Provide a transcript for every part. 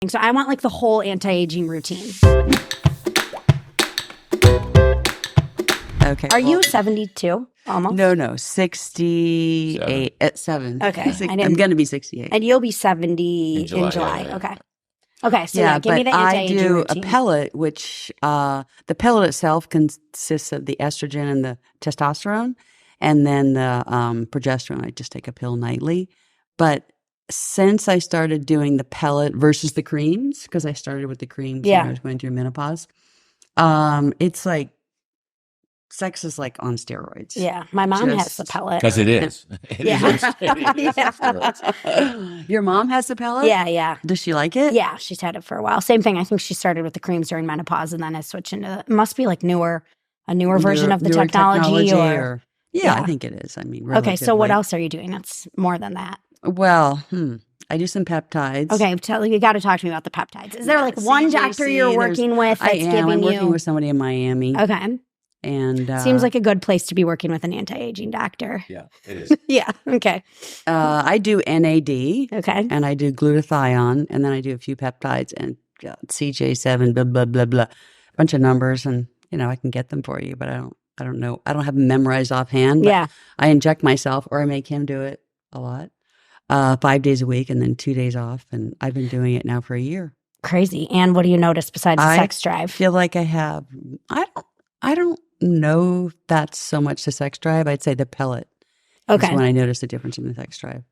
So I want like the whole anti-aging routine. Okay. Are you 72 almost? No, 68 at 7. Okay. I'm going to be 68. And you'll be 70 in July. Yeah. Okay. Okay, so give me the anti-aging I do routine. a pellet, which the pellet itself consists of the estrogen and the testosterone, and then the progesterone. I just take a pill nightly. But since I started doing the pellet versus the creams, because I started with the creams when I was going through menopause, it's like sex is like on steroids. Yeah, my mom has the pellet. Because it is. Your mom has the pellet? Yeah. Does she like it? Yeah, she's had it for a while. Same thing. I think she started with the creams during menopause and then has switched into it must be like a newer version of the technology or yeah, I think it is. I mean, okay, so what else are you doing that's more than that? Well, I do some peptides. Okay, you got to talk to me about the peptides. Is there like one doctor you're working with that's giving you? I'm working with somebody in Miami. Okay. And seems like a good place to be working with an anti-aging doctor. Yeah, it is. Yeah. Okay. I do NAD. Okay. And I do glutathione, and then I do a few peptides and CJ7, blah blah blah blah, a bunch of numbers, and I can get them for you, but I don't know. I don't have them memorized offhand. But I inject myself, or I make him do it a lot, 5 days a week, and then 2 days off, and I've been doing it now for a year. Crazy. And what do you notice besides the sex drive? I feel like I have. I don't know if that's so much the sex drive. I'd say the pellet. Okay. Is when I notice the difference in the sex drive.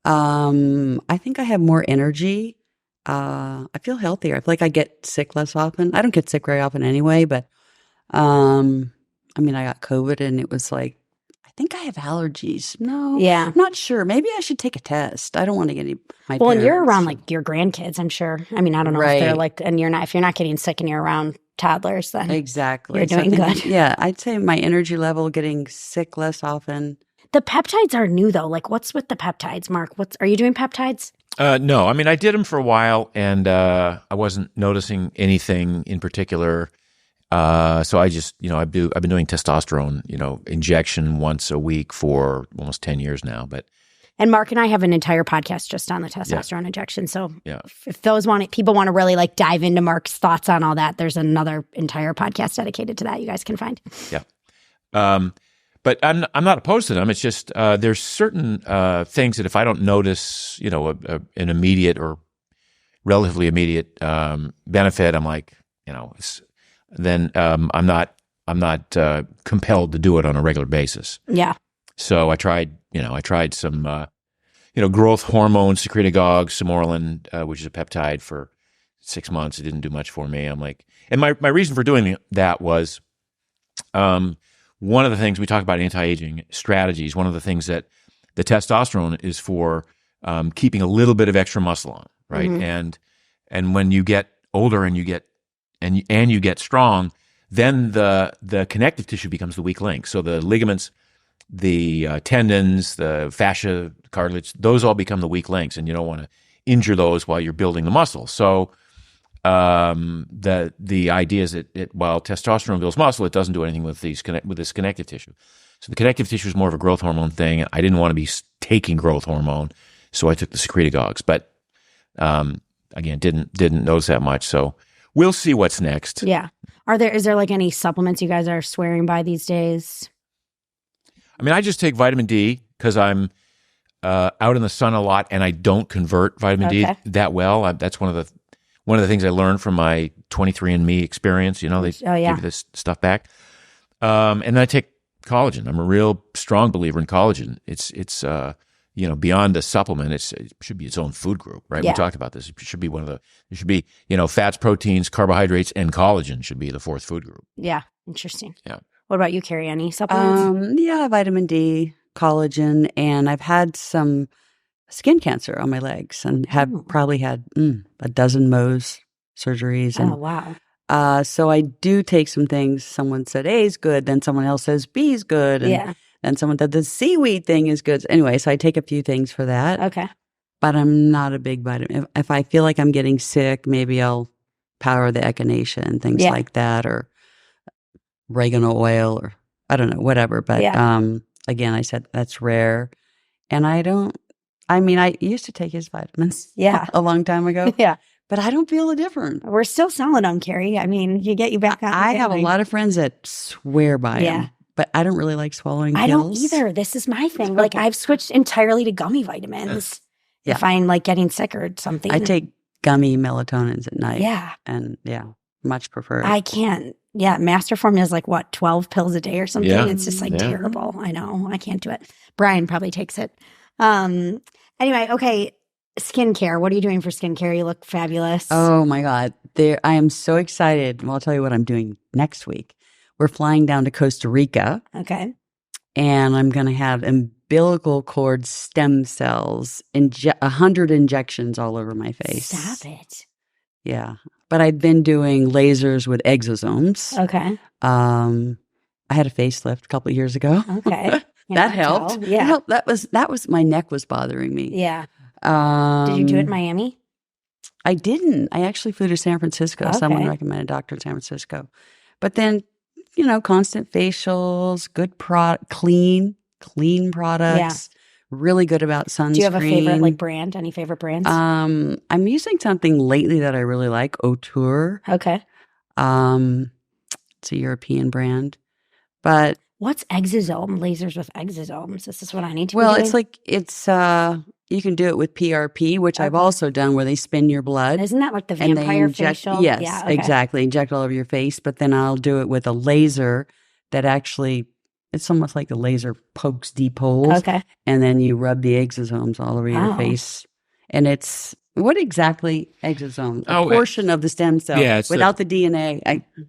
I think I have more energy. I feel healthier. I feel like I get sick less often. I don't get sick very often anyway, but I got COVID and it was like, I think I have allergies. No. Yeah. I'm not sure. Maybe I should take a test. I don't want to get any. Well, and you're around like your grandkids, I'm sure. I mean, I don't know if they're like, and if you're not getting sick and you're around toddlers, then exactly. You're doing good. Yeah. I'd say my energy level, getting sick less often. The peptides are new though. Like what's with the peptides, Mark? Are you doing peptides? No, I mean, I did them for a while and I wasn't noticing anything in particular. So I just, I've been doing testosterone, injection once a week for almost 10 years now, And Mark and I have an entire podcast just on the testosterone injection. So if people want to really like dive into Mark's thoughts on all that, there's another entire podcast dedicated to that you guys can find. Yeah. But I'm not opposed to them. It's just there's certain things that if I don't notice, an immediate or relatively immediate benefit, I'm like, then I'm not compelled to do it on a regular basis. Yeah. So I tried some, growth hormone secretagogue, Simorelin, which is a peptide for 6 months. It didn't do much for me. I'm like, and my reason for doing that was, one of the things we talk about anti-aging strategies. One of the things that the testosterone is for, keeping a little bit of extra muscle on, right? Mm-hmm. And when you get older and you get strong, then the connective tissue becomes the weak link. So the ligaments, the tendons, the fascia, cartilage, those all become the weak links, and you don't want to injure those while you're building the muscle. So the idea is that while testosterone builds muscle, it doesn't do anything with this connective tissue. So the connective tissue is more of a growth hormone thing. I didn't want to be taking growth hormone, so I took the secretagogues. But again, didn't notice that much. So we'll see what's next. Yeah. Is there like any supplements you guys are swearing by these days? I mean, I just take vitamin D because I'm out in the sun a lot, and I don't convert vitamin D that well. That's one of the things I learned from my 23andMe experience. They give you this stuff back. And then I take collagen. I'm a real strong believer in collagen. It's beyond a supplement. It should be its own food group, right? Yeah. We talked about this. It should be fats, proteins, carbohydrates, and collagen should be the fourth food group. Yeah. Interesting. Yeah. What about you, Carrie? Any supplements? Vitamin D, collagen, and I've had some skin cancer on my legs and have probably had a dozen Mohs surgeries. And, wow. So I do take some things. Someone said A is good, then someone else says B is good, and then someone said the seaweed thing is good. Anyway, so I take a few things for that. Okay. But I'm not a big vitamin. If I feel like I'm getting sick, maybe I'll powder the echinacea and things like that, or oregano oil, or I don't know, whatever. But again, I said that's rare. And I used to take his vitamins a long time ago. Yeah. but I don't feel a difference. We're still selling them, Carrie. I mean, you get you back on. I have a lot of friends that swear by them, but I don't really like swallowing pills. I don't either. This is my thing. Like, I've switched entirely to gummy vitamins if I'm like getting sick or something. I take gummy melatonins at night. Yeah. And much preferred. I can't. Yeah. Master formula is like, what, 12 pills a day or something? Yeah. It's just like terrible. I know. I can't do it. Brian probably takes it. Anyway, okay. Skincare. What are you doing for skincare? You look fabulous. Oh my God. I am so excited. Well, I'll tell you what I'm doing next week. We're flying down to Costa Rica. Okay. And I'm going to have umbilical cord stem cells, 100 injections all over my face. Stop it. Yeah. But I've been doing lasers with exosomes. Okay. I had a facelift a couple of years ago. Okay. That helped. Yeah. That was my neck was bothering me. Yeah. Did you do it in Miami? I didn't. I actually flew to San Francisco. Okay. Someone recommended a doctor in San Francisco. But then, constant facials, good clean products, really good about sunscreen. Do you have a favorite brand? Any favorite brands? I'm using something lately that I really like, Autour. Okay. It's a European brand. But what's exosome? Lasers with exosomes. This is what I need to Well, be doing? it's you can do it with PRP, which I've also done, where they spin your blood. Isn't that like the vampire facial? Yes, yeah, okay. exactly. Inject all over your face. But then I'll do it with a laser that actually, it's almost like the laser pokes deep holes. Okay. And then you rub the exosomes all over your face. And it's, what exactly exosome? A portion of the stem cell without the DNA.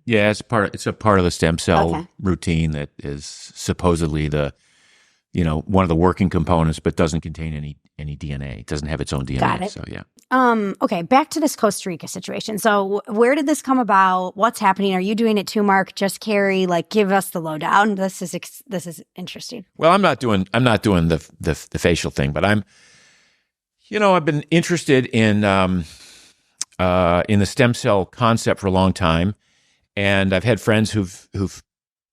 It's a part of the stem cell routine that is supposedly one of the working components, but doesn't contain any DNA. It doesn't have its own DNA. Got it. So yeah. Okay, back to this Costa Rica situation. So where did this come about? What's happening? Are you doing it too, Mark? Just Carrie? Like, give us the lowdown. This is interesting. Well, I'm not doing the facial thing, but I've been interested in the stem cell concept for a long time, and I've had friends who've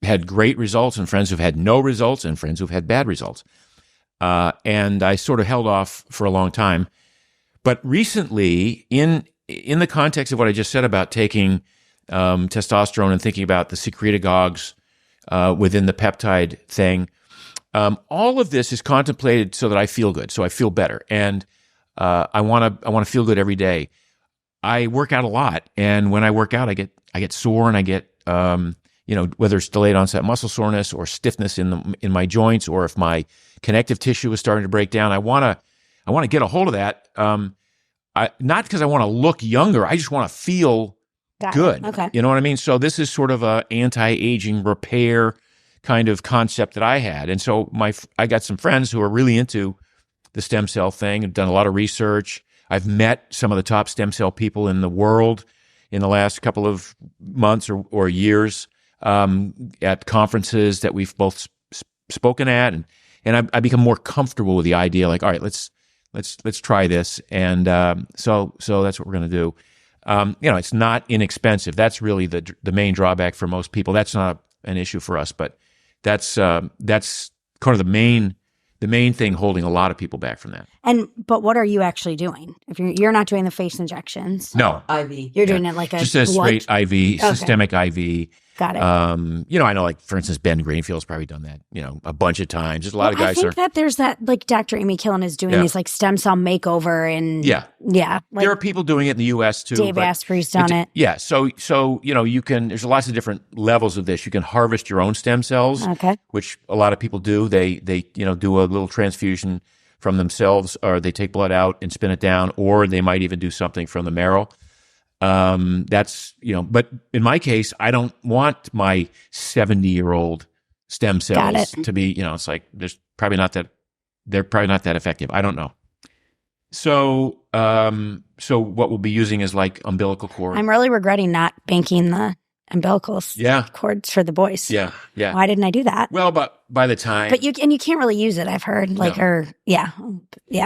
had great results, and friends who've had no results, and friends who've had bad results. And I sort of held off for a long time. But recently, in the context of what I just said about taking testosterone and thinking about the secretagogues within the peptide thing, all of this is contemplated so that I feel good, so I feel better, and I want to feel good every day. I work out a lot, and when I work out, I get sore, and I get whether it's delayed onset muscle soreness or stiffness in my joints, or if my connective tissue is starting to break down. I want to get a hold of that. Not because I want to look younger. I just want to feel good. Okay. You know what I mean? So this is sort of a anti-aging repair kind of concept that I had. And so I got some friends who are really into the stem cell thing and done a lot of research. I've met some of the top stem cell people in the world in the last couple of months or years at conferences that we've both spoken at, and I become more comfortable with the idea. Like, all right, let's try this, and so that's what we're going to do. It's not inexpensive. That's really the main drawback for most people. That's not an issue for us, but that's kind of the main thing holding a lot of people back from that. But what are you actually doing? If you're not doing the face injections, no IV, you're doing it like just a straight IV, systemic IV. Got it. I know, like, for instance, Ben Greenfield's probably done that, a bunch of times. There's a lot of guys. I think that there's that, like, Dr. Amy Killen is doing these, like, stem cell makeover, and like, there are people doing it in the U.S. too. Dave Asprey's done it. Yeah. So you can. There's lots of different levels of this. You can harvest your own stem cells, which a lot of people do. They do a little transfusion from themselves, or they take blood out and spin it down, or they might even do something from the marrow. That's, but in my case, I don't want my 70-year-old stem cells to be, it's like, they're probably not that effective. I don't know. So what we'll be using is like umbilical cord. I'm really regretting not banking the umbilical cords for the boys. Yeah. Why didn't I do that? Well, but by the time, but you can't really use it. I've heard yeah.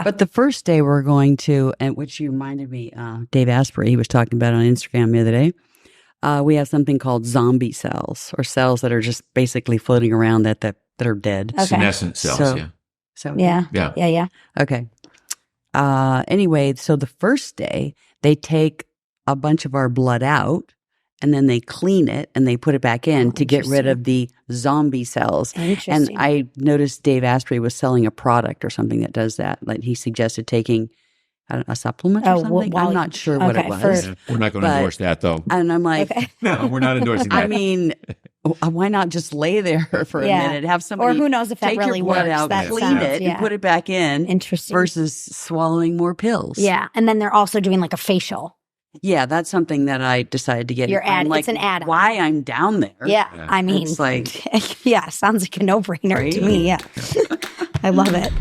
But the first day we're going to, and which you reminded me, Dave Asprey, he was talking about on Instagram the other day. We have something called zombie cells, or cells that are just basically floating around that are dead. Okay. Senescent cells. Yeah. Okay. Anyway, so the first day they take a bunch of our blood out, and then they clean it and they put it back in to get rid of the zombie cells. And I noticed Dave Asprey was selling a product or something that does that. Like he suggested taking a supplement or something. I'm not sure what it was. We're not going to endorse that, though. And I'm like, no, we're not endorsing that. I mean, why not just lay there for a minute, have somebody or who knows if that take really your blood works, out, that clean sounds, it, and put it back in. Interesting. Versus swallowing more pills. Yeah, and then they're also doing like a facial. Yeah, that's something that I decided to get. It's an add-on. Why I'm down there. Yeah. I mean, it's like, yeah, sounds like a no-brainer to me. Yeah. I love it.